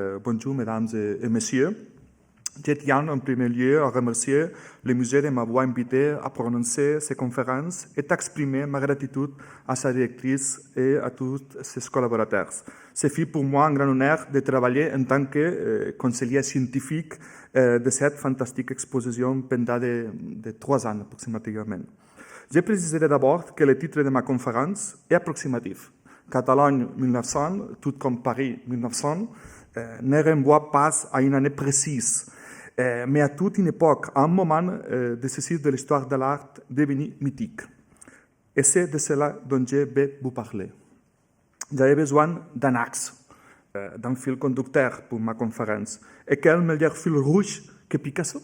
Bonjour mesdames et messieurs. Je tiens en premier lieu à remercier le musée de m'avoir invité à prononcer ces conférences et à exprimer ma gratitude à sa directrice et à tous ses collaborateurs. C'est fait pour moi un grand honneur de travailler en tant que conseiller scientifique de cette fantastique exposition pendant de 3 ans approximativement. Je préciserai d'abord que le titre de ma conférence est approximatif. Catalogne 1900, tout comme Paris 1900, ne renvoie pas à une année précise, mais à toute une époque, à un moment décisif de l'histoire de l'art devenu mythique. Et c'est de cela dont je vais vous parler. J'avais besoin d'un axe, d'un fil conducteur pour ma conférence. Et quel meilleur fil rouge que Picasso?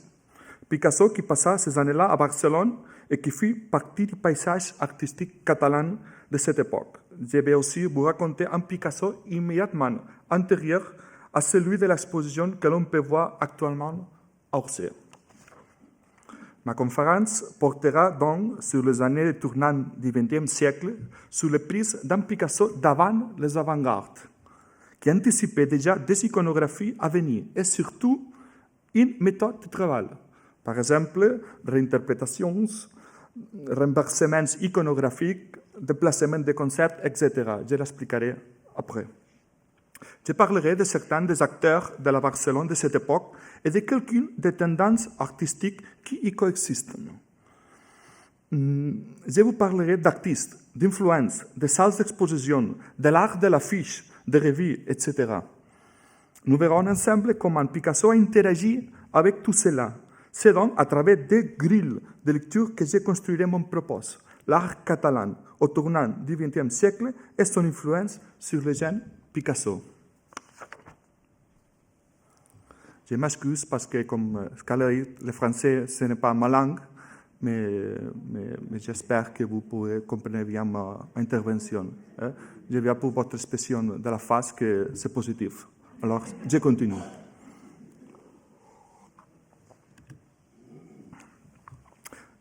Picasso qui passa ces années-là à Barcelone et qui fit partie du paysage artistique catalan de cette époque. Je vais aussi vous raconter un Picasso immédiatement antérieur à celui de l'exposition que l'on peut voir actuellement à Orsay. Ma conférence portera donc sur les années tournantes du XXe siècle, sur les prises d'un Picasso d'avant les avant-gardes, qui anticipait déjà des iconographies à venir et surtout une méthode de travail. Par exemple, réinterprétations, renversements iconographiques, déplacements de concepts, etc. Je l'expliquerai après. Je parlerai de certains des acteurs de la Barcelone de cette époque et de quelques des tendances artistiques qui y coexistent. Je vous parlerai d'artistes, d'influences, de salles d'exposition, de l'art de l'affiche, de revues, etc. Nous verrons ensemble comment Picasso a interagi avec tout cela. C'est donc à travers des grilles de lecture que je construirai mon propos, l'art catalan au tournant du XXe siècle et son influence sur le jeune Picasso. Je m'excuse parce que, comme Scala, le français, ce n'est pas ma langue, mais j'espère que vous pourrez comprendre bien ma intervention. Je viens pour votre expression de la face que c'est positif. Alors, je continue.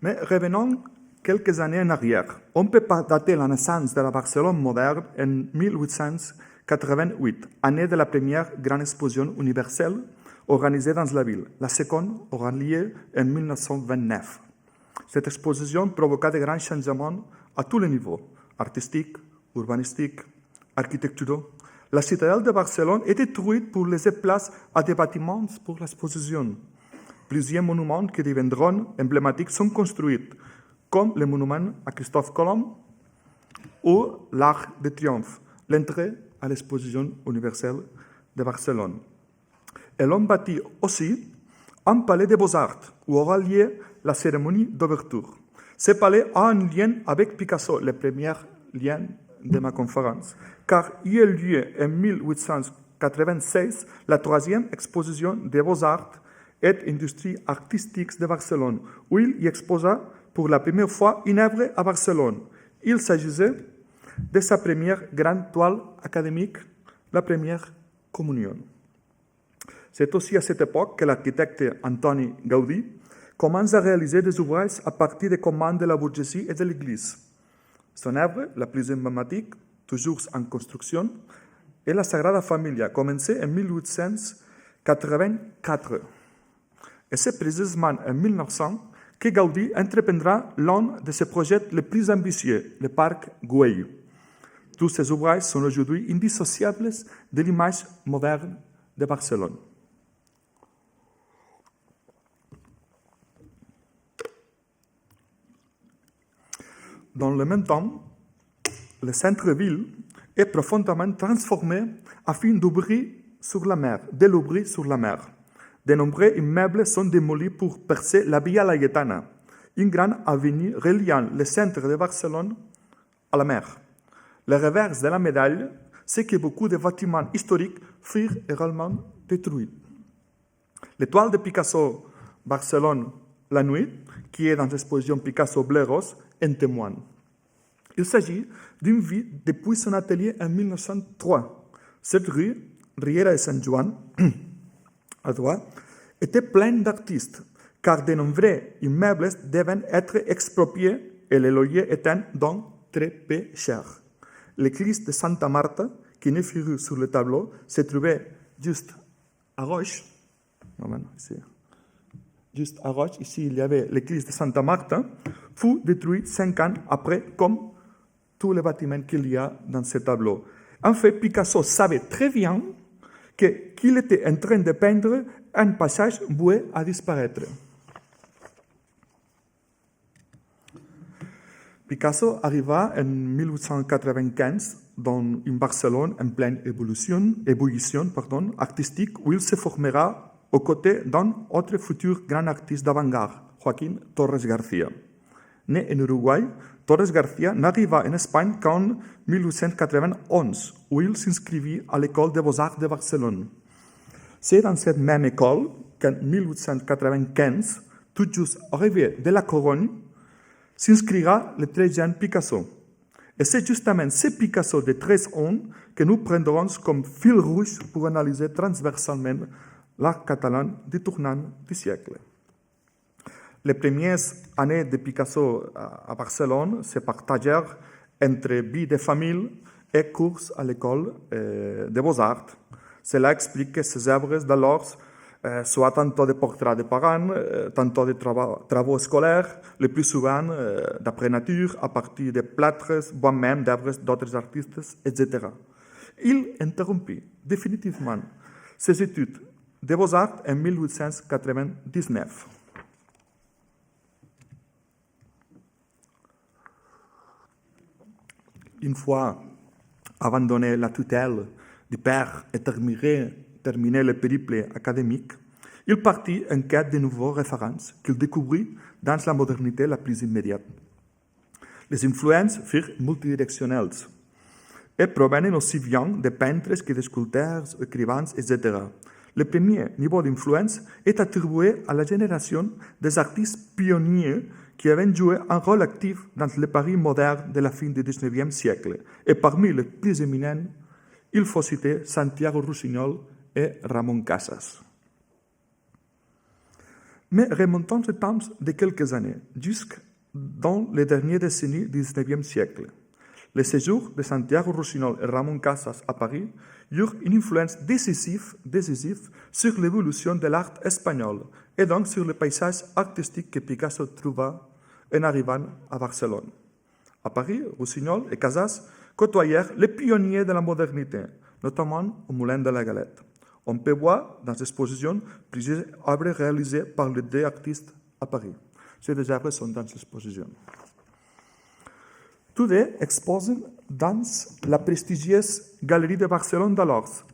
Mais revenons quelques années en arrière. On peut dater la naissance de la Barcelone moderne en 1888, année de la première grande exposition universelle organisée dans la ville. La seconde aura lieu en 1929. Cette exposition provoqua de grands changements à tous les niveaux, artistiques, urbanistiques, architecturaux. La citadelle de Barcelone est détruite pour laisser place à des bâtiments pour l'exposition. Plusieurs monuments qui deviendront emblématiques sont construits, comme le monument à Christophe Colomb ou l'Arc de Triomphe, l'entrée à l'exposition universelle de Barcelone. Et l'on bâtit aussi un palais des beaux-arts où aura lieu la cérémonie d'ouverture. Ce palais a un lien avec Picasso, le premier lien de ma conférence, car il y a lieu en 1896 la 3e exposition des beaux-arts et industries artistiques de Barcelone, où il y exposa pour la première fois une œuvre à Barcelone. Il s'agissait de sa première grande toile académique, la première communion. C'est aussi à cette époque que l'architecte Antoni Gaudí commence à réaliser des ouvrages à partir des commandes de la bourgeoisie et de l'Église. Son œuvre, la plus emblématique, toujours en construction, est la Sagrada Familia, commencée en 1884. Et c'est précisément en 1900 que Gaudí entreprendra l'un de ses projets les plus ambitieux, le parc Güell. Tous ces ouvrages sont aujourd'hui indissociables de l'image moderne de Barcelone. Dans le même temps, le centre-ville est profondément transformé afin d'ouvrir sur la mer, de l'ouvrir sur la mer. De nombreux immeubles sont démolis pour percer la Via Laietana, une grande avenue reliant le centre de Barcelone à la mer. Le revers de la médaille, c'est que beaucoup de bâtiments historiques furent également détruits. L'étoile de Picasso, Barcelone, la nuit, qui est dans l'exposition Picasso Bleu Rose, en témoigne. Il s'agit d'une vie depuis son atelier en 1903. Cette rue, Riera de Sant Joan, à droite, était pleine d'artistes, car de nombreux immeubles devaient être expropriés et les loyers étaient donc très peu chers. L'église de Santa Marta, qui ne figure sur le tableau, se trouvait juste à Roche, ici, juste à Roche, ici il y avait l'église de Santa Marta, fut détruite 5 ans après, comme tous les bâtiments qu'il y a dans ce tableau. En fait, Picasso savait très bien qu'il était en train de peindre un passage voué à disparaître. Picasso arriva en 1895 dans une Barcelone en pleine ébullition artistique où il se formera aux côtés d'un autre futur grand artiste d'avant-garde, Joaquín Torres García. Né en Uruguay, Torres García n'arriva en Espagne qu'en 1891, où il s'inscrivit à l'école des Beaux-Arts de Barcelone. C'est dans cette même école qu'en 1895, tout juste arrivé de la Corogne, s'inscrira le très jeune Picasso. Et c'est justement ce Picasso de 13 ans que nous prendrons comme fil rouge pour analyser transversalement l'art catalan du tournant du siècle. Les premières années de Picasso à Barcelone se partagèrent entre vie de famille et cours à l'école des Beaux-Arts. Cela explique que ses œuvres d'alors soient tantôt des portraits de parents, tantôt des travaux scolaires, le plus souvent d'après nature, à partir de plâtres, voire même d'œuvres d'autres artistes, etc. Il interrompit définitivement ses études de Beaux-Arts en 1899. Une fois abandonné la tutelle du père et terminé le périple académique, il partit en quête de nouvelles références qu'il découvrit dans la modernité la plus immédiate. Les influences furent multidirectionnelles et provenaient aussi bien de peintres que de sculpteurs, écrivains, etc. Le premier niveau d'influence est attribué à la génération des artistes pionniers qui avaient joué un rôle actif dans le Paris moderne de la fin du XIXe siècle. Et parmi les plus éminents, il faut citer Santiago Rusiñol et Ramon Casas. Mais remontons le temps de quelques années, jusque dans les dernières décennies du XIXe siècle. Le séjour de Santiago Rusiñol et Ramon Casas à Paris eurent une influence décisive sur l'évolution de l'art espagnol et donc sur le paysage artistique que Picasso trouva en arrivant à Barcelone. À Paris, Rusiñol et Casas côtoyèrent les pionniers de la modernité, notamment au Moulin de la Galette. On peut voir dans l'exposition plusieurs œuvres réalisées par les deux artistes à Paris. Ces deux œuvres sont dans l'exposition. Tous deux exposent dans la prestigieuse galerie de Barcelone d'alors,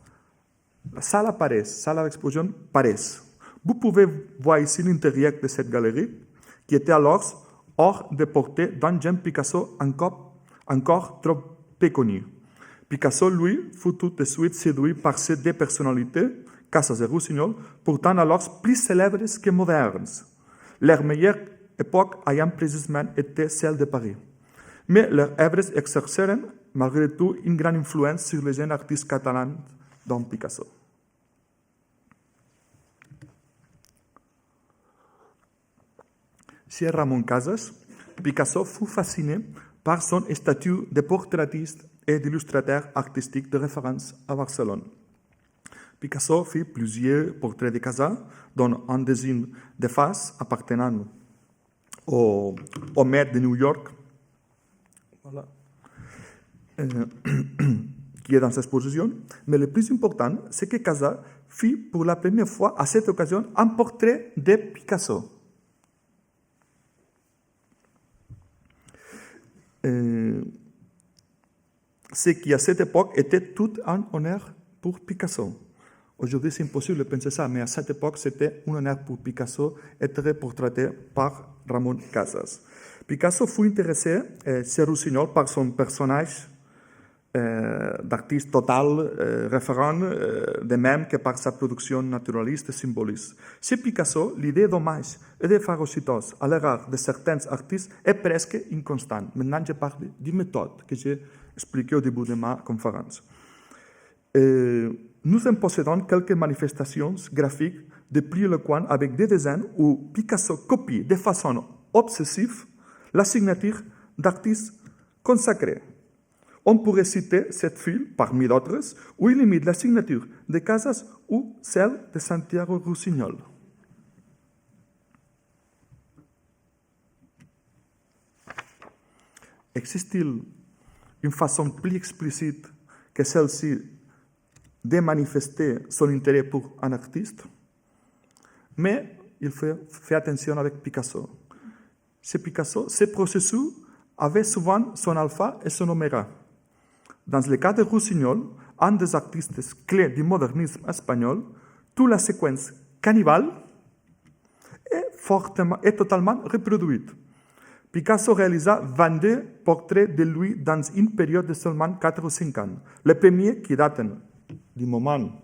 la Sala Parés, salle d'exposition Parés. Vous pouvez voir ici l'intérieur de cette galerie, qui était alors hors de portée d'un jeune Picasso encore trop peu connu. Picasso, lui, fut tout de suite séduit par ces deux personnalités, Casas et Rusiñol, pourtant alors plus célèbres que modernes. Leur meilleure époque ayant précisément été celle de Paris. Mais leurs œuvres exercèrent malgré tout une grande influence sur les jeunes artistes catalans, dont Picasso. Chez Ramon Casas, Picasso fut fasciné par son statut de portraitiste et d'illustrateur artistique de référence à Barcelone. Picasso fit plusieurs portraits de Casas, dont un dessin de face appartenant au maire de New York, voilà, qui est dans cette exposition. Mais le plus important, c'est que Casas fit pour la première fois à cette occasion un portrait de Picasso. Ce qui à cette époque était tout un honneur pour Picasso. Aujourd'hui, c'est impossible de penser ça, mais à cette époque, c'était un honneur pour Picasso d'être portraité par Ramon Casas. Picasso fut intéressé chez Rusiñol par son personnage d'artiste total, référent, de même que par sa production naturaliste et symboliste. Chez Picasso, l'idée d'hommage et de phagocytose à l'égard de certains artistes est presque inconstante. Maintenant, je parle d'une méthode que j'ai expliquée au début de ma conférence. Nous en possédons quelques manifestations graphiques de plus éloquentes avec des dessins où Picasso copie de façon obsessive la signature d'artistes consacrés, On pourrait citer cette file, parmi d'autres, où il imite la signature de Casas ou celle de Santiago Rusiñol. Existe-t-il une façon plus explicite que celle-ci de manifester son intérêt pour un artiste? Mais il faut faire attention avec Picasso. Chez Picasso, ce processus avait souvent son alpha et son oméga. Dans le cas de Rusiñol, un des artistes clés du modernisme espagnol, toute la séquence cannibale est totalement reproduite. Picasso réalisa 22 portraits de lui dans une période de seulement 4 ou 5 ans. Les premiers, qui datent du moment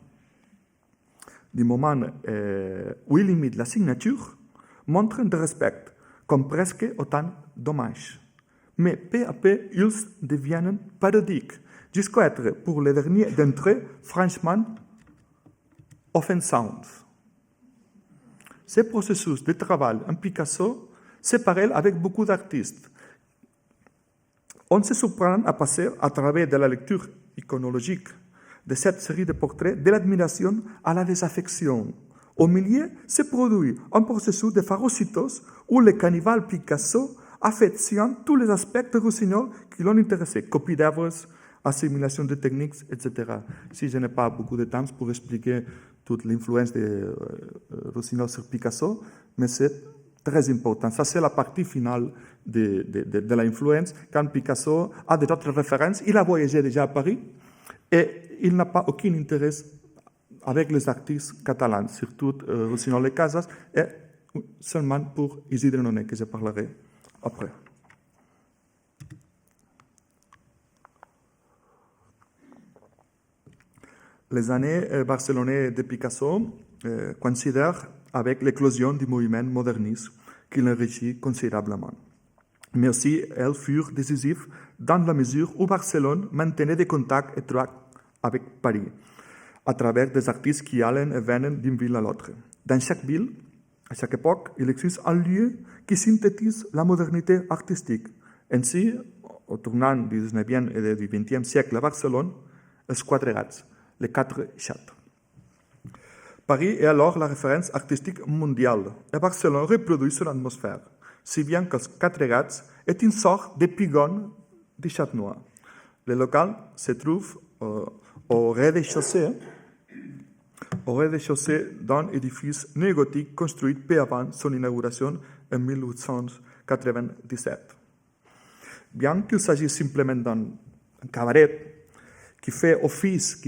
où il imite la signature, montrent de respect, comme presque autant d'hommage. Mais peu à peu, ils deviennent parodiques, jusqu'à être, pour les derniers d'entre eux, franchement offensants. Ce processus de travail en Picasso se parle avec beaucoup d'artistes. On se surprend à passer, à travers de la lecture iconologique de cette série de portraits, de l'admiration à la désaffection. Au milieu se produit un processus de phagocytose où le cannibale Picasso affectionne tous les aspects de Rusiñol qui l'ont intéressé, copie d'œuvres, assimilation de techniques, etc. Si je n'ai pas beaucoup de temps pour expliquer toute l'influence de Rusiñol sur Picasso, mais c'est très important. Ça, c'est la partie finale de l'influence. Quand Picasso a d'autres références, il a voyagé déjà à Paris et il n'a pas aucun intérêt avec les artistes catalans, surtout Rusiñol de Casas, et seulement pour Isidre Nonnet, que je parlerai après. Les années barcelonais de Picasso coïncidèrent avec l'éclosion du mouvement moderniste qui l'enrichit considérablement. Mais aussi, elles furent décisives dans la mesure où Barcelone maintenait des contacts étroits avec Paris, à travers des artistes qui allaient et venaient d'une ville à l'autre. Dans chaque ville, à chaque époque, il existe un lieu qui synthétise la modernité artistique. Ainsi, au tournant du 19e et du 20e siècle à Barcelone, els quatre gats, les quatre chats. Paris est alors la référence artistique mondiale et Barcelone reproduit son atmosphère, si bien que els quatre gats est une sorte d'épigone du chat noir. Le local se trouve au rez-de-chaussée d'un édifice néogothique construit peu avant son inauguration en 1897. Bien qu'il s'agisse simplement d'un cabaret qui fait office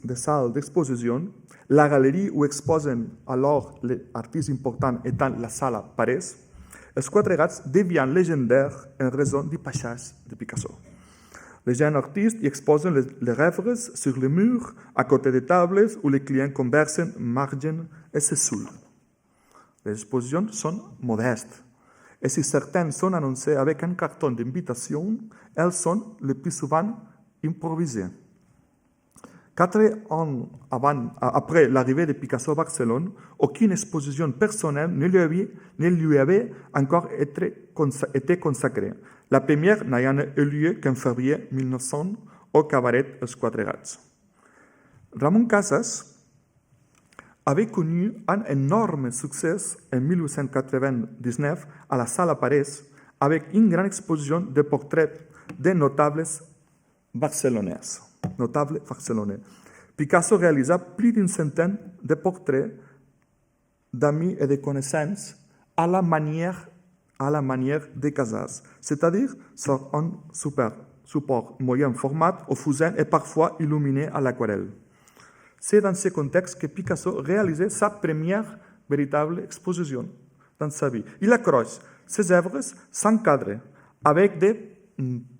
de salle d'exposition, la galerie où exposen alors les artistes importants étant la Sala Parés, els quatre gats devient légendaire en raison du passage de Picasso. Les jeunes artistes y exposent les œuvres sur les murs, à côté des tables où les clients conversent, margent et se saoulent. Les expositions sont modestes. Et si certaines sont annoncées avec un carton d'invitation, elles sont le plus souvent improvisées. 4 ans après l'arrivée de Picasso à Barcelone, aucune exposition personnelle ne lui avait encore été consacrée. La première n'ayant eu lieu qu'en février 1900 au cabaret Els Quatre Gats. Ramon Casas avait connu un énorme succès en 1899 à la Sala Parés avec une grande exposition de portraits de notables barcelonais. Picasso réalisa plus d'une centaine de portraits d'amis et de connaissances à la manière de Casas, c'est-à-dire sur un support moyen format au fusain et parfois illuminé à l'aquarelle. C'est dans ce contexte que Picasso réalisait sa première véritable exposition dans sa vie. Il accroche ses œuvres sans cadre, avec des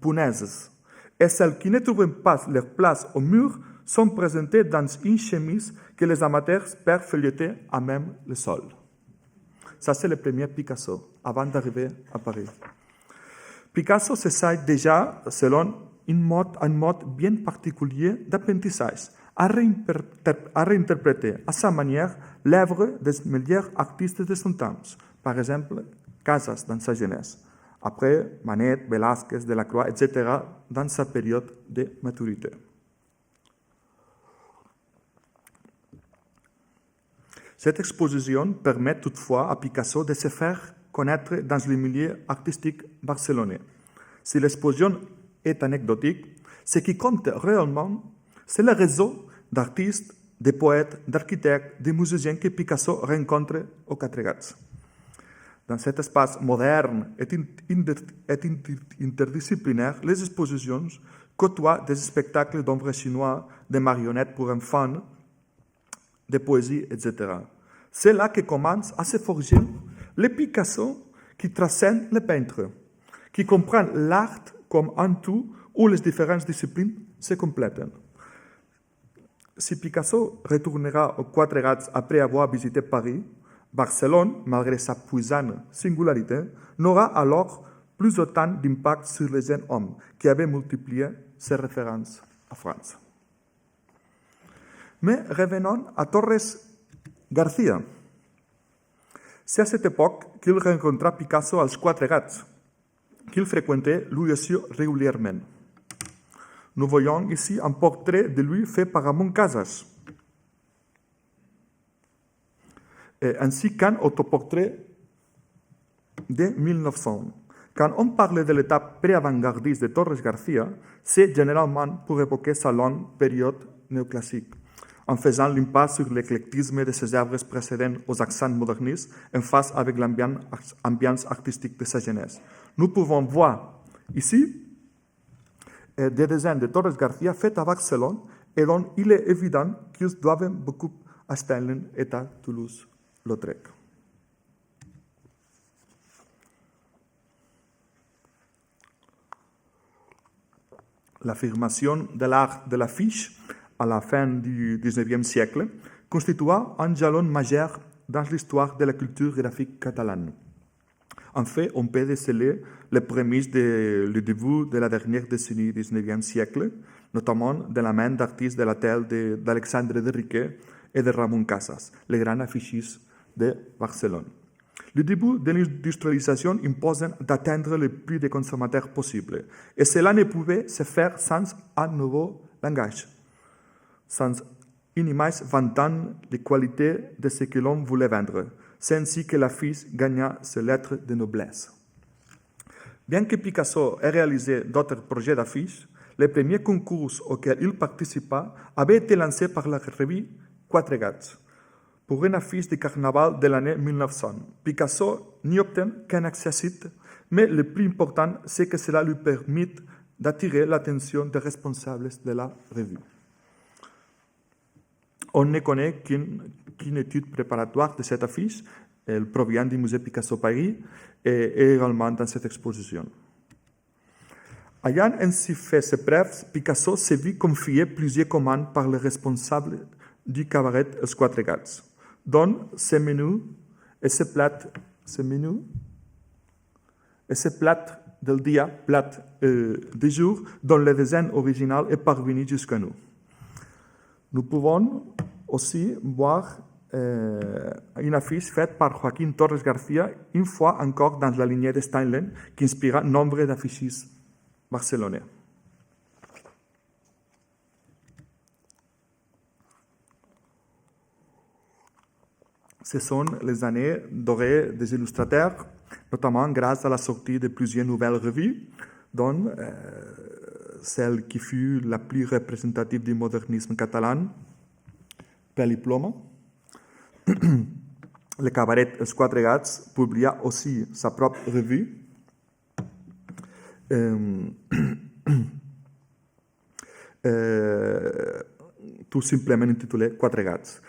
punaises, et celles qui ne trouvent pas leur place au mur sont présentées dans une chemise que les amateurs peuvent feuilleter à même le sol. Ça, c'est le premier Picasso, avant d'arriver à Paris. Picasso s'essaye déjà, selon un mode bien particulier d'apprentissage, à réinterpréter à sa manière l'œuvre des meilleurs artistes de son temps. Par exemple, Casas dans sa jeunesse, après Manet, Velázquez, Delacroix, etc., dans sa période de maturité. Cette exposition permet toutefois à Picasso de se faire connaître dans le milieu artistique barcelonais. Si l'exposition est anecdotique, ce qui compte réellement, c'est le réseau d'artistes, de poètes, d'architectes, de musiciens que Picasso rencontre aux Quatre Gats. Dans cet espace moderne et interdisciplinaire, les expositions côtoient des spectacles d'ombres chinois, des marionnettes pour enfants, de poésie, etc. C'est là que commence à se forger le Picasso qui transcende le peintre, qui comprend l'art comme un tout où les différentes disciplines se complètent. Si Picasso retournera aux Quatre Gats après avoir visité Paris, Barcelone, malgré sa puissante singularité, n'aura alors plus autant d'impact sur les jeunes hommes qui avaient multiplié ses références à France. Mais revenons à Torres Garcia. C'est à cette époque qu'il rencontra Picasso als Quatre Gats, qu'il fréquentait lui aussi régulièrement. Nous voyons ici un portrait de lui fait par Ramon Casas, ainsi qu'un autoportrait de 1900. Quand on parle de l'étape pré-avant-gardiste de Torres Garcia, c'est généralement pour évoquer sa longue période néoclassique, en faisant l'impasse sur l'éclectisme de ses œuvres précédentes aux accents modernistes en face avec l'ambiance artistique de sa jeunesse. Nous pouvons voir ici des dessins de Torres Garcia faits à Barcelone et dont il est évident qu'ils doivent beaucoup à Steinlen et à Toulouse-Lautrec. L'affirmation de l'art de l'affiche à la fin du XIXe siècle constitua un jalon majeur dans l'histoire de la culture graphique catalane. En fait, on peut déceler les prémices du début de la dernière décennie du XIXe siècle, notamment de la main d'artistes de la telle d'Alexandre de Riquet et de Ramon Casas, les grands affichistes de Barcelone. Le début de l'industrialisation impose d'atteindre le plus de consommateurs possible, et cela ne pouvait se faire sans un nouveau langage, sans une image vantant les qualités de ce que l'on voulait vendre. C'est ainsi que l'affiche gagna ses lettres de noblesse. Bien que Picasso ait réalisé d'autres projets d'affiches, les premiers concours auxquels il participa avaient été lancés par la revue Quatre Gats, pour une affiche de carnaval de l'année 1900. Picasso n'y obtint qu'un accès, mais le plus important, c'est que cela lui permit d'attirer l'attention des responsables de la revue. On ne connaît qu'une étude préparatoire de cette affiche. Elle provient du musée Picasso Paris et également dans cette exposition. Ayant ainsi fait ses preuves, Picasso se vit confier plusieurs commandes par le responsable du cabaret Els Quatre Gats, dont ces menus et ces plats del dia, plats du jour, dont le dessin original est parvenu jusqu'à nous. Nous pouvons aussi voir une affiche faite par Joaquín Torres Garcia, une fois encore dans la lignée de Steinlen, qui inspira nombre d'affichistes barcelonais. Ce sont les années dorées des illustrateurs, notamment grâce à la sortie de plusieurs nouvelles revues, dont celle qui fut la plus représentative du modernisme catalan, Pèl i Ploma. Le cabaret Els Quatre Gats publia aussi sa propre revue. Tout simplement intitulée Quatre Gats.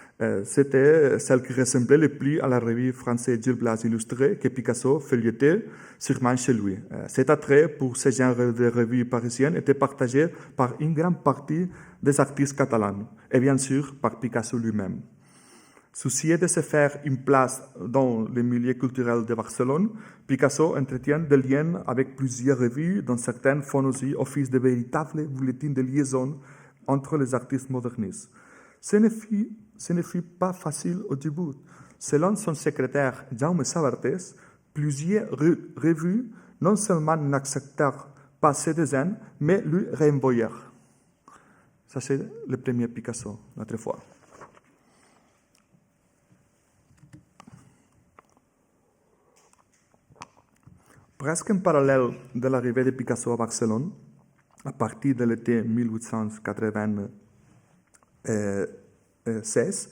C'était celle qui ressemblait le plus à la revue française Gil Blas illustrée que Picasso feuilletait sûrement chez lui. Cet attrait pour ce genre de revues parisiennes était partagé par une grande partie des artistes catalans et bien sûr par Picasso lui-même. Soucieux de se faire une place dans le milieu culturel de Barcelone, Picasso entretient des liens avec plusieurs revues, dont certaines font aussi office de véritables bulletins de liaison entre les artistes modernistes. Ce ne fut pas facile au début. Selon son secrétaire Jaume Sabartés, plusieurs revues non seulement n'acceptèrent pas ses dessins, mais lui renvoyèrent. Ça, c'est le premier Picasso, l'autre fois. Presque en parallèle de l'arrivée de Picasso à Barcelone, à partir de l'été 1896,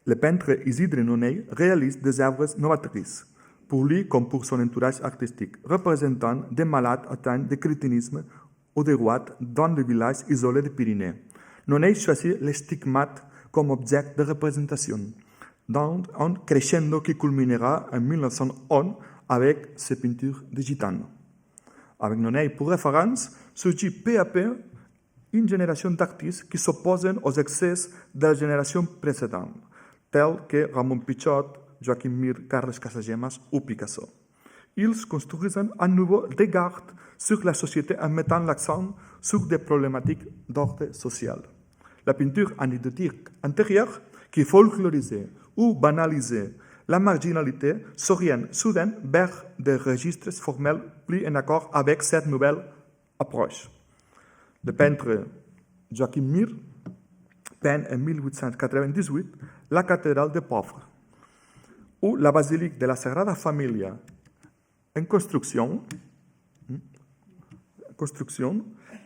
le peintre Isidre Nonell réalise des œuvres novatrices, pour lui comme pour son entourage artistique, représentant des malades atteints de crétinisme ou de droite dans les villages isolés des Pyrénées. Nonell choisit les stigmates comme objet de représentation, dans un crescendo qui culminera en 1911 avec ses peintures de gitane. Avec Nonell pour référence, surgit peu à peu une génération d'artistes qui s'opposent aux excès de la génération précédente, tels que Ramon Pichot, Joaquim Mir, Carles Casagemas ou Picasso. Ils construisent un nouveau regard sur la société en mettant l'accent sur des problématiques d'ordre social. La peinture anecdotique antérieure, qui folklorisait ou banalisait la marginalité, s'oriente soudain vers des registres formels plus en accord avec cette nouvelle approche. Le peintre Joaquim Mir peint en 1898 la cathédrale des pauvres, ou la basilique de la Sagrada Familia en construction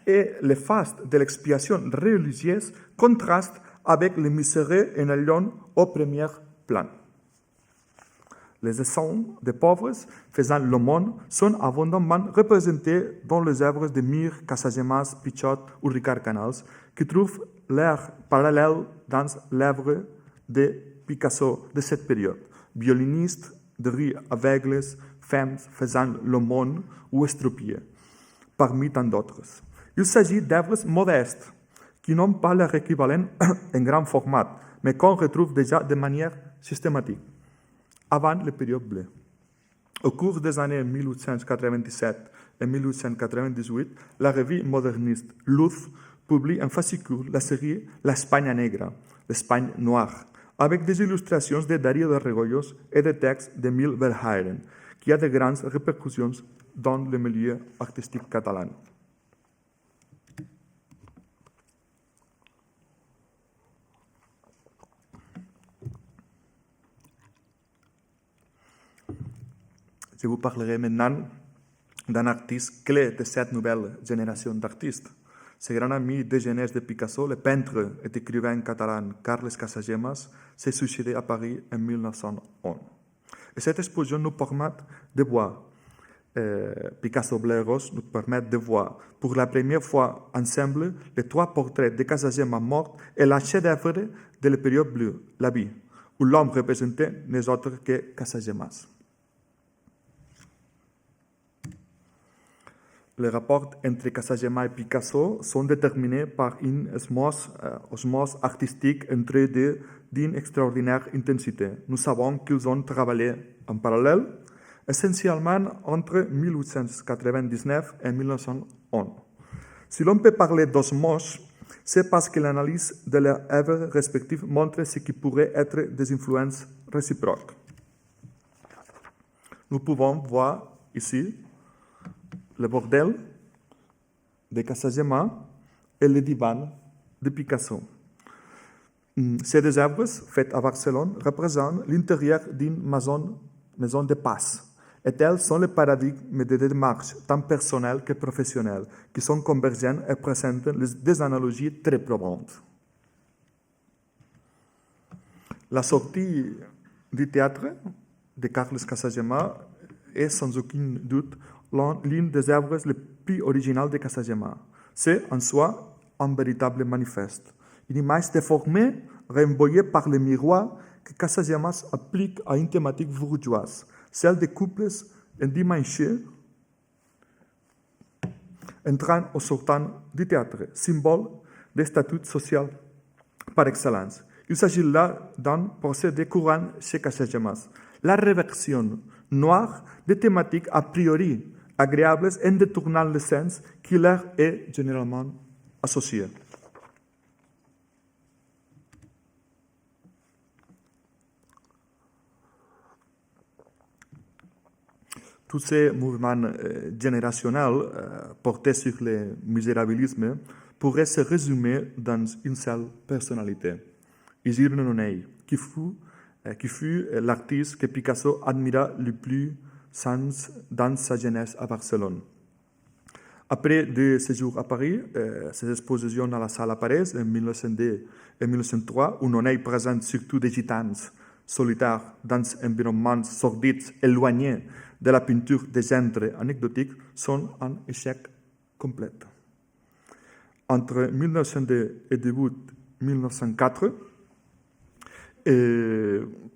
et le faste de l'expiation religieuse contrastent avec les miséreux en allant au premier plan. Les essais des pauvres faisant l'aumône sont abondamment représentés dans les œuvres de Mir, Casagemas, Pichot ou Ricard Canals, qui trouvent leur parallèle dans l'œuvre de Picasso de cette période. Violinistes, de rues aveugles, femmes faisant l'aumône ou estropiées, parmi tant d'autres. Il s'agit d'œuvres modestes, qui n'ont pas leur équivalent en grand format, mais qu'on retrouve déjà de manière systématique, avant la période bleue. Au cours des années 1897 et 1898, la revue moderniste Luz publie en fascicule la série L'Espagne negra, l'Espagne noire, avec des illustrations de Darío de Regoyos et des textes d'Emile Verhaeren, qui a de grandes répercussions dans le milieu artistique catalan. Je vous parlerai maintenant d'un artiste clé de cette nouvelle génération d'artistes. Ce grand ami de jeunesse de Picasso, le peintre et écrivain catalan Carles Casagemas, s'est suicidé à Paris en 1911. Et cette exposition nous permet de voir, Picasso Bleros nous permet de voir pour la première fois ensemble les trois portraits de Casagemas mort et la chef-d'œuvre de la période bleue, La Vie, où l'homme représentait n'est autre que Casagemas. Les rapports entre Casagemas et Picasso sont déterminés par une osmose artistique entre eux deux d'une extraordinaire intensité. Nous savons qu'ils ont travaillé en parallèle, essentiellement entre 1899 et 1911. Si l'on peut parler d'osmose, c'est parce que l'analyse de leurs œuvres respectives montre ce qui pourrait être des influences réciproques. Nous pouvons voir ici le bordel de Casagemas et le divan de Picasso. Ces deux œuvres, faites à Barcelone, représentent l'intérieur d'une maison de passe. Et elles sont le paradigme de démarches tant personnelles que professionnelles, qui sont convergentes et présentent des analogies très probantes. La sortie du théâtre de Carles Casagemas est sans aucun doute l'une des œuvres les plus originales de Casagemas. C'est en soi un véritable manifeste. Une image déformée, renvoyée par le miroir que Casagemas applique à une thématique bourgeoise, celle des couples endimanchés entrant ou sortant du théâtre, symbole des statuts sociaux par excellence. Il s'agit là d'un procédé courant chez Casagemas, la réversion noire des thématiques a priori agréables en détournant le sens qui leur est généralement associé. tous ces mouvements générationnels portés sur le misérabilisme pourraient se résumer dans une seule personnalité, Isidre Nonell, qui fut l'artiste que Picasso admira le plus dans sa jeunesse à Barcelone. Après deux séjours à Paris, ses expositions à la Salle à Paris en 1902 et 1903, où Nonell présente surtout des gitans solitaires dans un environnement sordide, éloigné de la peinture des genres anecdotiques, sont un échec complet. Entre 1902 et début 1904,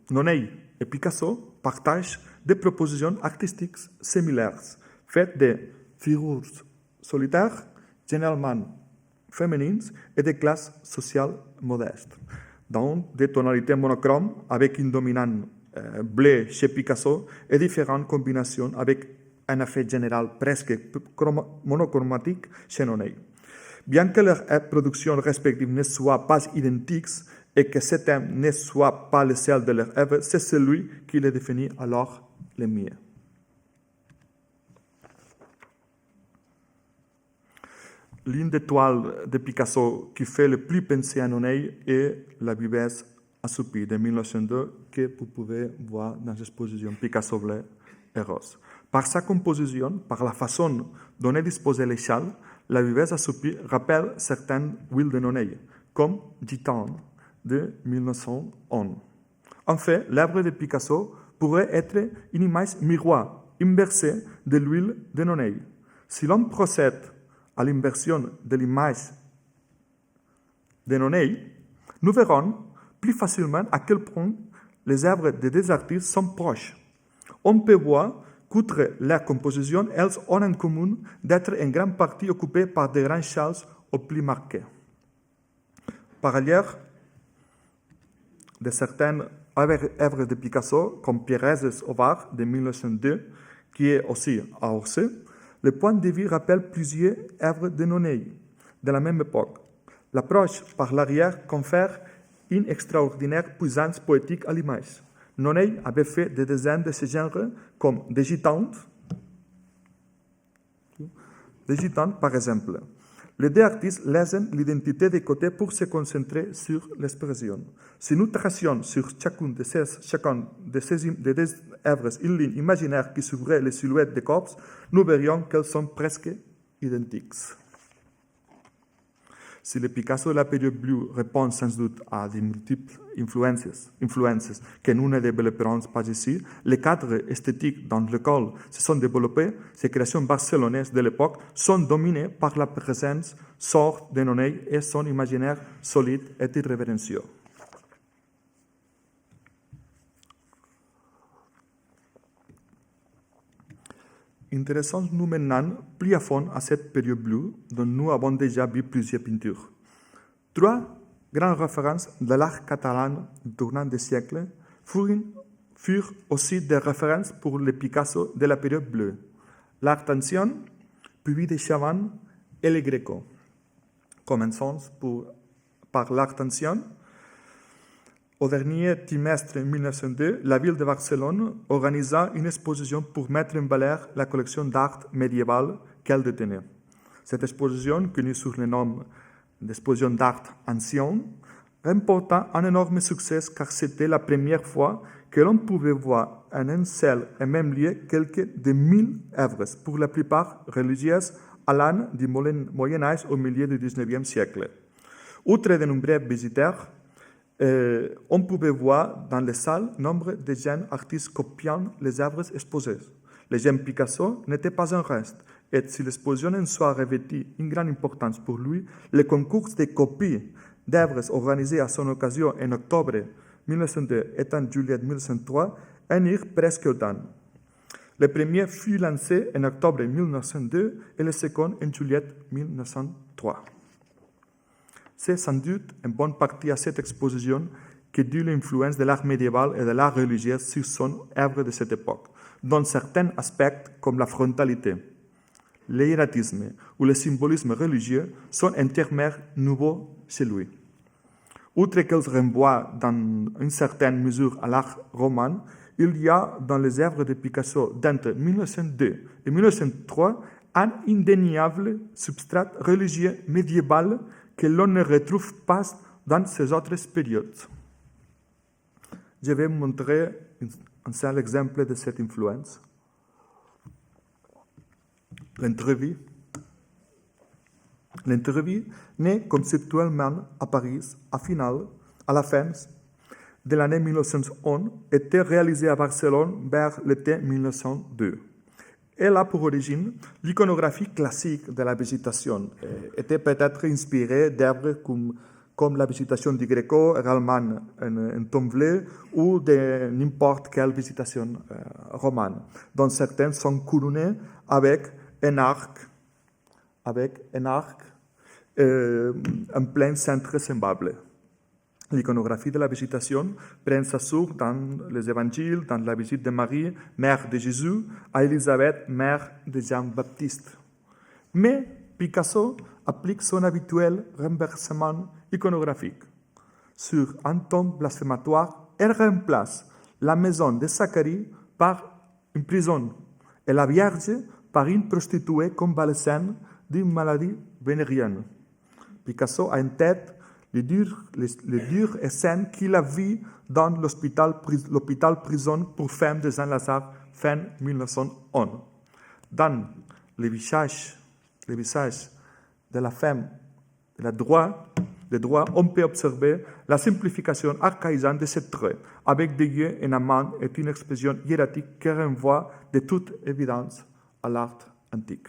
Nonell et Picasso partagent des propositions artistiques similaires, faites de figures solitaires, généralement féminines et de classes sociales modestes, dans des tonalités monochromes avec une dominante bleu chez Picasso et différentes combinations avec un effet général presque monochromatique chez Nonell. Bien que leurs productions respectives ne soient pas identiques et que ce thème ne soit pas le seul de leur œuvre, c'est celui qui les définit alors le mieux. L'une des toiles de Picasso qui fait le plus penser à Nonell est La vivesse assoupie de 1902 que vous pouvez voir dans l'exposition Picasso bleu et rose. Par sa composition, par la façon dont est disposée l'échelle, La vivesse assoupie rappelle certaines huiles de Nonell, comme Gitane de 1911. En fait, l'œuvre de Picasso pourrait être une image miroir, inversée de l'huile de Nonell. Si l'on procède à l'inversion de l'image de Nonell, nous verrons plus facilement à quel point les œuvres des deux artistes sont proches. On peut voir qu'outre leur composition, elles ont en commun d'être en grande partie occupées par des grands châles au plus marqués. Par ailleurs, de certaines œuvres de Picasso, comme Thérèse au Var de 1902, qui est aussi à Orsay, le point de vue rappelle plusieurs œuvres de Nonell de la même époque. L'approche par l'arrière confère une extraordinaire puissance poétique à l'image. Nonell avait fait des dessins de ce genre comme des gitanes par exemple. Les deux artistes laissent l'identité de côté pour se concentrer sur l'expression. Si nous tracions sur chacune de ces deux œuvres une ligne imaginaire qui suivrait les silhouettes des corps, nous verrions qu'elles sont presque identiques. Si le Picasso de la période bleue répond sans doute à de multiples influences que nous ne développerons pas ici, le cadre esthétique dans lequel se sont développées ces créations barcelonaises de l'époque sont dominées par la présence sorte de Nonell et son imaginaire solide et irrévérencieux. Intéressons-nous maintenant plus à fond à cette période bleue dont nous avons déjà vu plusieurs peintures. Trois grandes références de l'art catalan du tournant des siècles furent aussi des références pour le Picasso de la période bleue. L'art ancien, puis de Chavannes et le Greco. Commençons par l'art ancien. Au dernier trimestre 1902, la ville de Barcelone organisa une exposition pour mettre en valeur la collection d'art médiéval qu'elle détenait. Cette exposition, connue sous le nom d'exposition d'art ancien, remporta un énorme succès car c'était la première fois que l'on pouvait voir en un seul et même lieu quelques de 1000 œuvres, pour la plupart religieuses, allant du Moyen Âge au milieu du XIXe siècle. Outre de nombreux visiteurs, on pouvait voir dans les salles nombre de jeunes artistes copiant les œuvres exposées. Les jeunes Picasso n'étaient pas un reste, et si l'exposition en soi revêtit une grande importance pour lui, le concours de copies d'œuvres organisé à son occasion en octobre 1902 et en juillet 1903 en eurent presque autant. Le premier fut lancé en octobre 1902 et le second en juillet 1903. C'est sans doute en bonne partie à cette exposition que dut l'influence de l'art médiéval et de l'art religieux sur son œuvre de cette époque, dont certains aspects comme la frontalité, l'hiératisme ou le symbolisme religieux sont un terme nouveau chez lui. Outre qu'elles renvoient dans une certaine mesure à l'art roman, il y a dans les œuvres de Picasso d'entre 1902 et 1903 un indéniable substrat religieux médiéval que l'on ne retrouve pas dans ces autres périodes. Je vais vous montrer un seul exemple de cette influence. L'interview. L'interview naît conceptuellement à Paris à la fin de l'année 1911, était réalisée à Barcelone vers l'été 1902. Elle a pour origine l'iconographie classique de la végétation. Était peut-être inspirée d'œuvres comme la végétation du Gréco, également en Tomblé, ou de n'importe quelle végétation romane, dont certaines sont couronnées avec un arc en plein centre semblable. L'iconographie de la végétation prend sa source dans les évangiles, dans la visite de Marie, mère de Jésus, à Élisabeth, mère de Jean-Baptiste. Mais Picasso applique son habituel renversement iconographique. Sur un ton blasphématoire, elle remplace la maison de Zacharie par une prison et la Vierge par une prostituée convalescente d'une maladie vénérienne. Picasso a en tête les dures scènes qu'il a vues dans l'hôpital-prison pour femmes de Saint-Lazare fin 1911. Dans le visage de la femme de droit, on peut observer la simplification archaïsante de ces traits, avec des yeux et une main et une expression hiératique qui renvoie de toute évidence à l'art antique.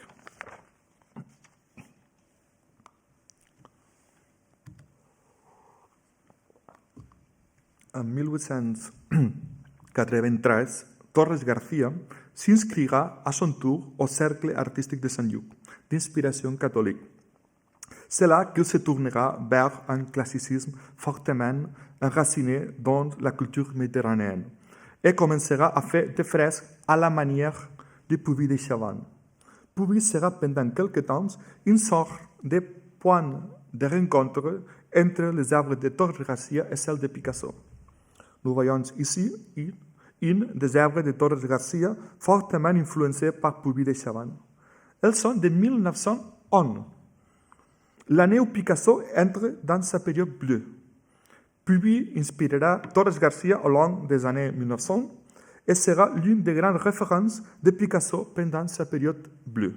En 1893, Torres Garcia s'inscrira à son tour au cercle artistique de Sant Lluc, d'inspiration catholique. C'est là qu'il se tournera vers un classicisme fortement enraciné dans la culture méditerranéenne et commencera à faire des fresques à la manière de Puvis de Chavannes. Puvis sera pendant quelque temps une sorte de point de rencontre entre les œuvres de Torres Garcia et celles de Picasso. Nous voyons ici une des œuvres de Torres Garcia fortement influencées par Puvis de Chavannes. Elles sont de 1911, l'année où Picasso entre dans sa période bleue. Puvis inspirera Torres Garcia au long des années 1900 et sera l'une des grandes références de Picasso pendant sa période bleue.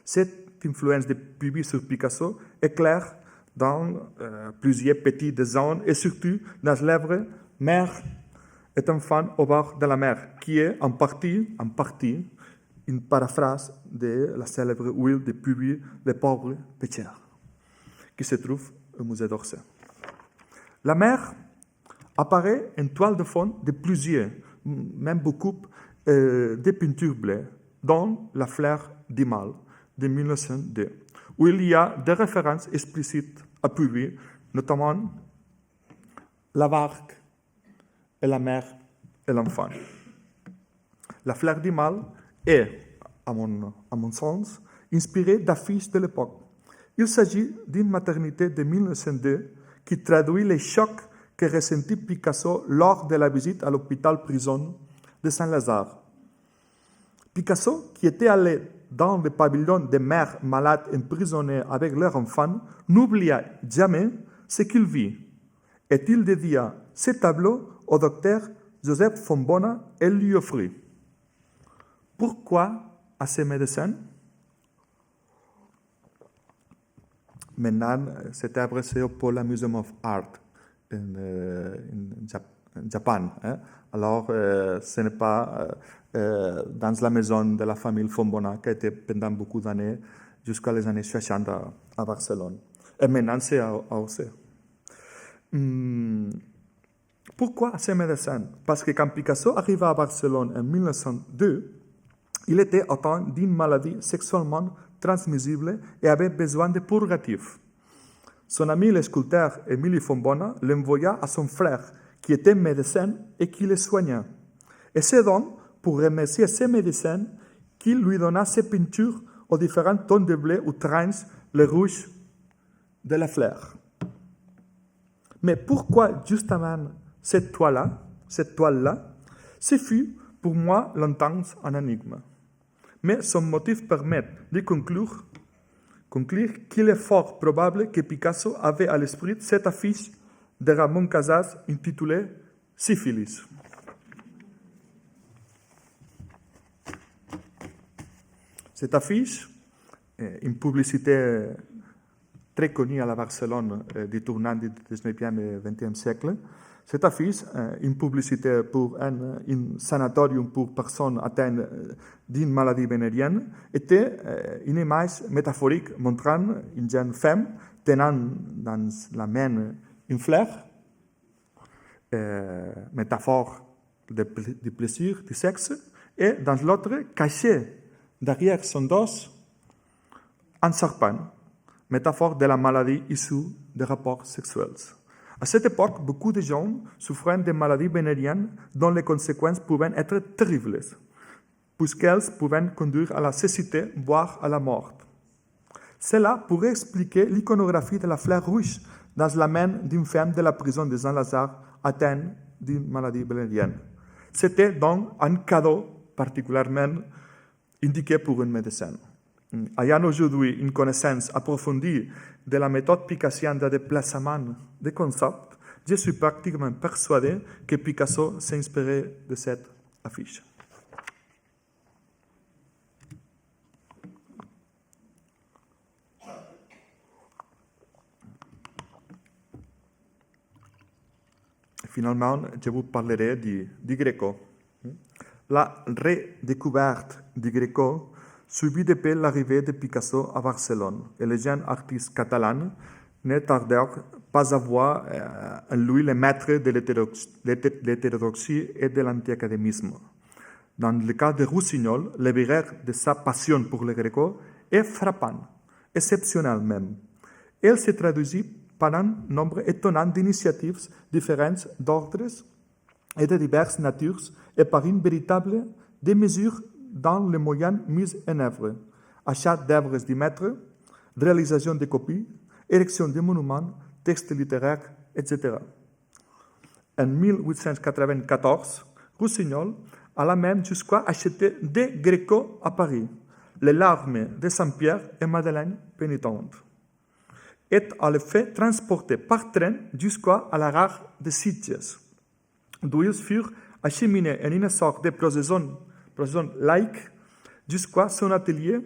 Cette influence de Puvis sur Picasso est claire dans plusieurs petits dessins et surtout dans l'œuvre Mère est enfant au bord de la mer, qui est en partie une paraphrase de la célèbre huile de Puvis, Le pauvre pécheur, qui se trouve au musée d'Orsay. La mer apparaît en toile de fond de plusieurs, même beaucoup, de peintures bleues, dont La fleur du mal de 1902, où il y a des références explicites à Puvis, notamment la barque et la mère et l'enfant. La fleur du mal est, à mon sens, inspirée d'affiches de l'époque. Il s'agit d'une maternité de 1902 qui traduit les chocs que ressentit Picasso lors de la visite à l'hôpital-prison de Saint-Lazare. Picasso, qui était allé dans le pavillon des mères malades emprisonnées avec leurs enfants, n'oublia jamais ce qu'il vit. Et il dédia ce tableau au docteur Joseph Fontbona et lui offrit. Pourquoi à ces médecins? Maintenant, cette œuvre c'est au Pola Museum of Art en Japon. Alors, ce n'est pas dans la maison de la famille Fontbona qui était pendant beaucoup d'années, jusqu'à les années 60 à Barcelone. Et maintenant, c'est à Orsay. Pourquoi ces médecins? Parce que quand Picasso arriva à Barcelone en 1902, il était atteint d'une maladie sexuellement transmissible et avait besoin de purgatifs. Son ami le sculpteur Émile Fontbona l'envoya à son frère, qui était médecin et qui le soigna. Et c'est donc pour remercier ces médecins qu'il lui donna ses peintures aux différents tons de bleu où tranche le rouge de la fleur. Mais pourquoi justement cette toile-là? Ce fut pour moi longtemps un énigme. Mais son motif permet de conclure qu'il est fort probable que Picasso avait à l'esprit cette affiche de Ramon Casas intitulée Syphilis. Cette affiche, une publicité très connue à la Barcelone du tournant du 19e et 20e siècle, cette affiche, une publicité pour un sanatorium pour personnes atteintes d'une maladie vénérienne, était une image métaphorique montrant une jeune femme tenant dans la main une fleur, métaphore du plaisir, du sexe, et dans l'autre, caché derrière son dos, un serpent, métaphore de la maladie issue des rapports sexuels. À cette époque, beaucoup de gens souffraient de maladies vénériennes dont les conséquences pouvaient être terribles, puisqu'elles pouvaient conduire à la cécité, voire à la mort. Cela pourrait expliquer l'iconographie de la fleur rouge dans la main d'une femme de la prison de Saint-Lazare atteinte d'une maladie vénérienne. C'était donc un cadeau particulièrement indiqué pour un médecin. Ayant aujourd'hui une connaissance approfondie de la méthode picassienne de déplacement des concepts, je suis pratiquement persuadé que Picasso s'inspirait de cette affiche. Finalement, je vous parlerai du Greco. La redécouverte du Greco suivit depuis l'arrivée de Picasso à Barcelone, et les jeunes artistes catalans ne tardèrent pas à voir en lui le maître de l'hétérodoxie et de l'anti-académisme. Dans le cas de Rossignol, le vigueur de sa passion pour le Greco est frappant, exceptionnel même. Elle se traduisit par un nombre étonnant d'initiatives différentes d'ordres et de diverses natures et par une véritable démesure dans les moyens mis en œuvre, achat d'œuvres du maître, réalisation de copies, érection de monuments, textes littéraires, etc. En 1894, Rossignol alla même jusqu'à acheter des Greco à Paris, les larmes de Saint-Pierre et Madeleine pénitente, et à le fait transporter par train jusqu'à la gare de Sitges, d'où ils furent acheminés en une sorte de procession laïque jusqu'à son atelier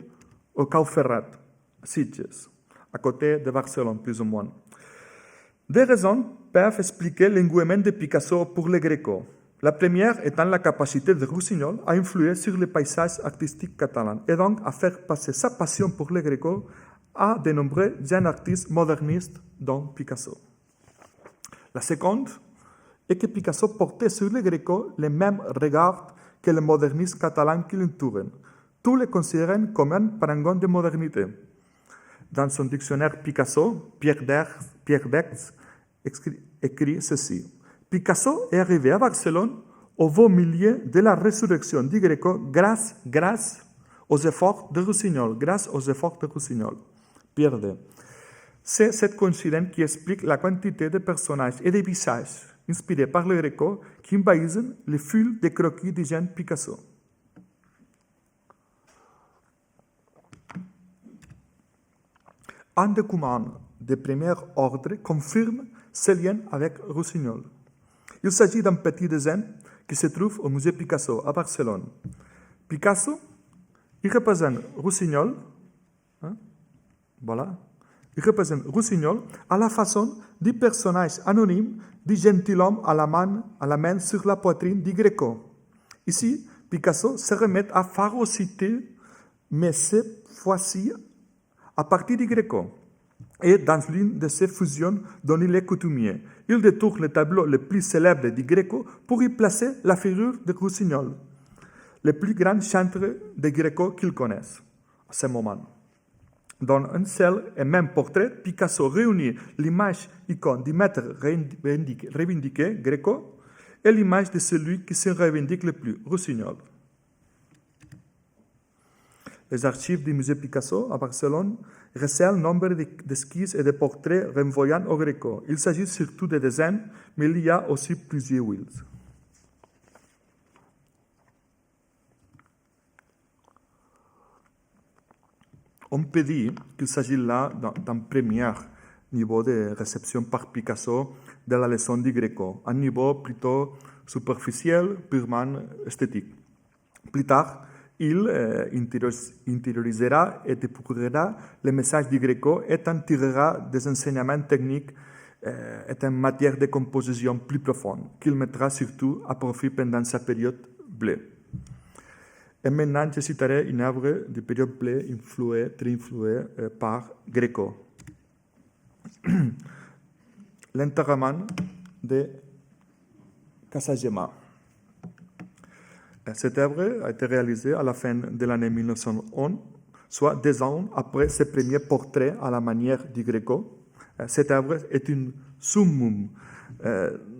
au Cau Ferrat, Sitges, à côté de Barcelone, plus ou moins. Des raisons peuvent expliquer l'engouement de Picasso pour le Greco. La première étant la capacité de Rossignol à influer sur le paysage artistique catalan et donc à faire passer sa passion pour le Greco à de nombreux jeunes artistes modernistes, dont Picasso. La seconde est que Picasso portait sur le Greco le même regard que les modernistes catalans qui l'entourent. Tous le considèrent comme un parangon de modernité. Dans son dictionnaire Picasso, Pierre Bex écrit ceci. Picasso est arrivé à Barcelone au beau milieu de la résurrection du Greco grâce aux efforts de Rossignol. Pierre D. C'est cette coïncidence qui explique la quantité de personnages et de visages inspirés par le Greco qui envahissent le fil de croquis du jeune Picasso. Un document de premier ordre confirme ce lien avec Rossignol. Il s'agit d'un petit dessin qui se trouve au musée Picasso à Barcelone. Picasso, il représente Rossignol, il représente Rossignol à la façon du personnage anonyme du gentilhomme à la main sur la poitrine du Greco. Ici, Picasso se remet à phagocyter, mais cette fois-ci à partir du Greco. Et dans l'une de ces fusions dont il est coutumier, il détourne le tableau le plus célèbre du Greco pour y placer la figure de Rossignol, le plus grand chanteur de Greco qu'il connaisse à ce moment. Dans un seul et même portrait, Picasso réunit l'image icône du maître revendiqué, Greco, et l'image de celui qui se revendique le plus, Rossignol. Les archives du musée Picasso à Barcelone recèlent nombre d'esquisses et de portraits renvoyant au Greco. Il s'agit surtout de dessins, mais il y a aussi plusieurs huiles. On peut dire qu'il s'agit là d'un premier niveau de réception par Picasso de la leçon du Greco, un niveau plutôt superficiel, purement esthétique. Plus tard, il intériorisera et découvrira le message du Greco et en tirera des enseignements techniques et en matière de composition plus profonde, qu'il mettra surtout à profit pendant sa période bleue. Et maintenant, je citerai une œuvre de période bleue très influée par Greco. L'enterrement de Kasajema. Cette œuvre a été réalisée à la fin de l'année 1911, soit 2 ans après ses premiers portraits à la manière du Greco. Cette œuvre est une summum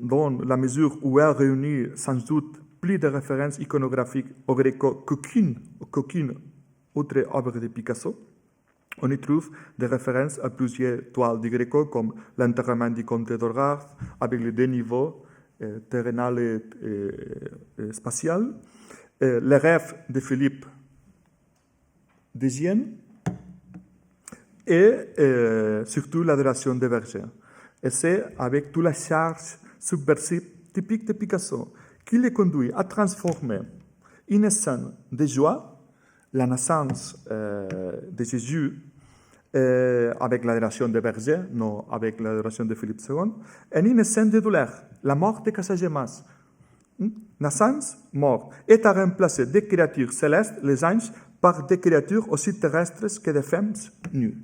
dans la mesure où elle réunit sans doute plus de références iconographiques au Greco qu'aucune autre œuvre de Picasso. On y trouve des références à plusieurs toiles du Greco, comme l'enterrement du comte d'Hogarth, avec les 2 niveaux, terrénal et spatial, les rêves de Philippe d'Hygiène, et surtout l'adoration des bergers. Et c'est avec toute la charge subversive typique de Picasso qui les conduit à transformer une scène de joie, la naissance de Jésus avec l'adoration des bergers, non avec l'adoration de Philippe II, en une scène de douleur, la mort de Casagemas. Naissance, mort, est à remplacer des créatures célestes, les anges, par des créatures aussi terrestres que des femmes nues.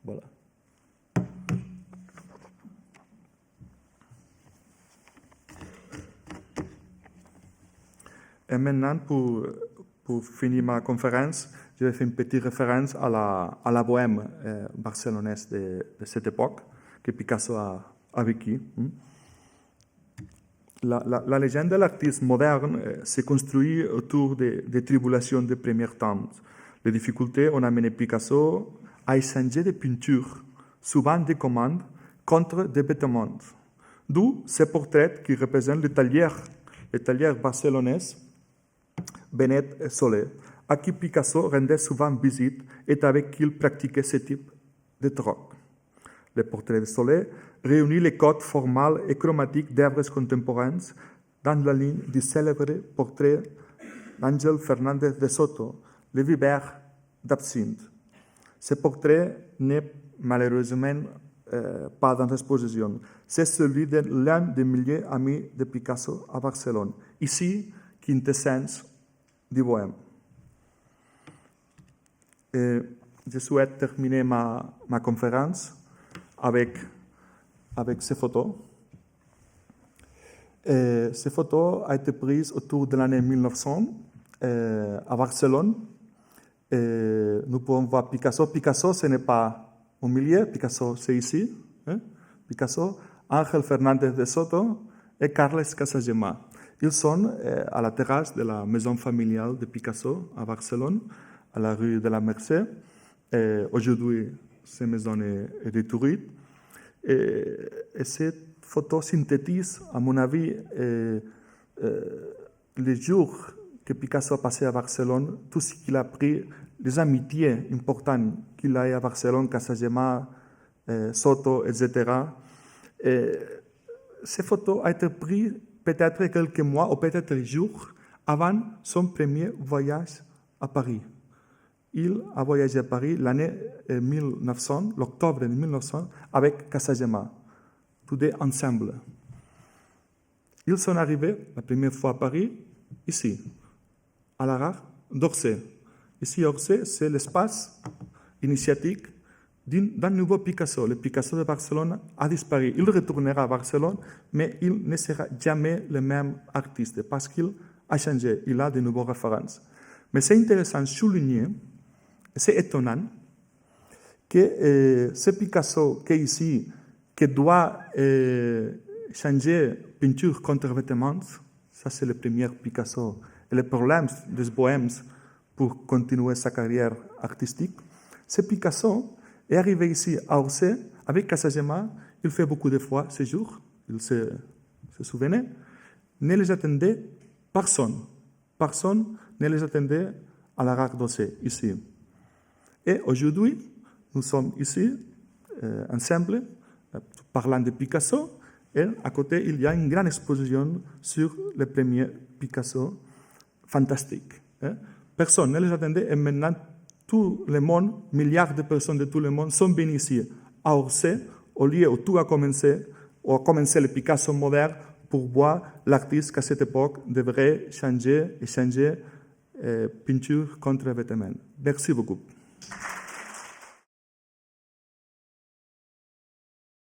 Voilà. Et maintenant, pour finir ma conférence, je vais faire une petite référence à la bohème barcelonaise de cette époque que Picasso a vécu. La légende de l'artiste moderne se construit autour des tribulations des premiers temps. Les difficultés ont amené Picasso à échanger des peintures, souvent des commandes, contre des vêtements. D'où ces portraits qui représentent le tailleur barcelonais Benet Solé, à qui Picasso rendait souvent visite et avec qui il pratiquait ce type de troc. Le portrait de Solé réunit les codes formels et chromatiques d'œuvres contemporaines dans la ligne du célèbre portrait d'Ángel Fernández de Soto, Le Viveur d'Absinthe. Ce portrait n'est malheureusement pas dans l'exposition. C'est celui de l'un des milliers d'amis de Picasso à Barcelone. Ici, quintessence du bohème. Et je souhaite terminer ma conférence avec ces photos. Ces photos ont été prises autour de l'année 1900 à Barcelone. Nous pouvons voir Picasso. Picasso, ce n'est pas au milieu. Picasso, c'est ici. Picasso, Ángel Fernández de Soto et Carles Casagema. Ils sont à la terrasse de la maison familiale de Picasso à Barcelone, à la rue de la Mercè. Aujourd'hui, cette maison est détruite. Et cette photo synthétise, à mon avis, les jours que Picasso a passé à Barcelone, tout ce qu'il a pris, les amitiés importantes qu'il a eues à Barcelone, Casagema, Soto, etc. Ces photos ont été prises peut-être quelques mois ou peut-être jours avant son premier voyage à Paris. Il a voyagé à Paris l'année 1900, l'octobre de 1900, avec Casagema, tous deux ensemble. Ils sont arrivés la première fois à Paris, ici, à la gare d'Orsay. Ici, Orsay, c'est l'espace initiatique d'un nouveau Picasso. Le Picasso de Barcelone a disparu. Il retournera à Barcelone, mais il ne sera jamais le même artiste parce qu'il a changé. Il a de nouvelles références. Mais c'est intéressant de souligner, c'est étonnant, que ce Picasso qui est ici, qui doit changer peinture contre vêtements, ça c'est le premier Picasso. Et le problème des bohèmes pour continuer sa carrière artistique, ce Picasso est arrivé ici à Orsay avec Casagema. Il fait beaucoup de fois ce jour, il se souvenait, ne les attendait personne. Personne ne les attendait à la gare d'Orsay, ici. Et aujourd'hui, nous sommes ici, ensemble, parlant de Picasso, et à côté, il y a une grande exposition sur les premiers Picasso fantastiques. Personne ne les attendait, et maintenant, tout le monde, milliards de personnes de tout le monde sont venues ici, à Orsay, au lieu où tout a commencé le Picasso moderne, pour voir l'artiste qu'à cette époque devrait changer peinture contre vêtements. Merci beaucoup.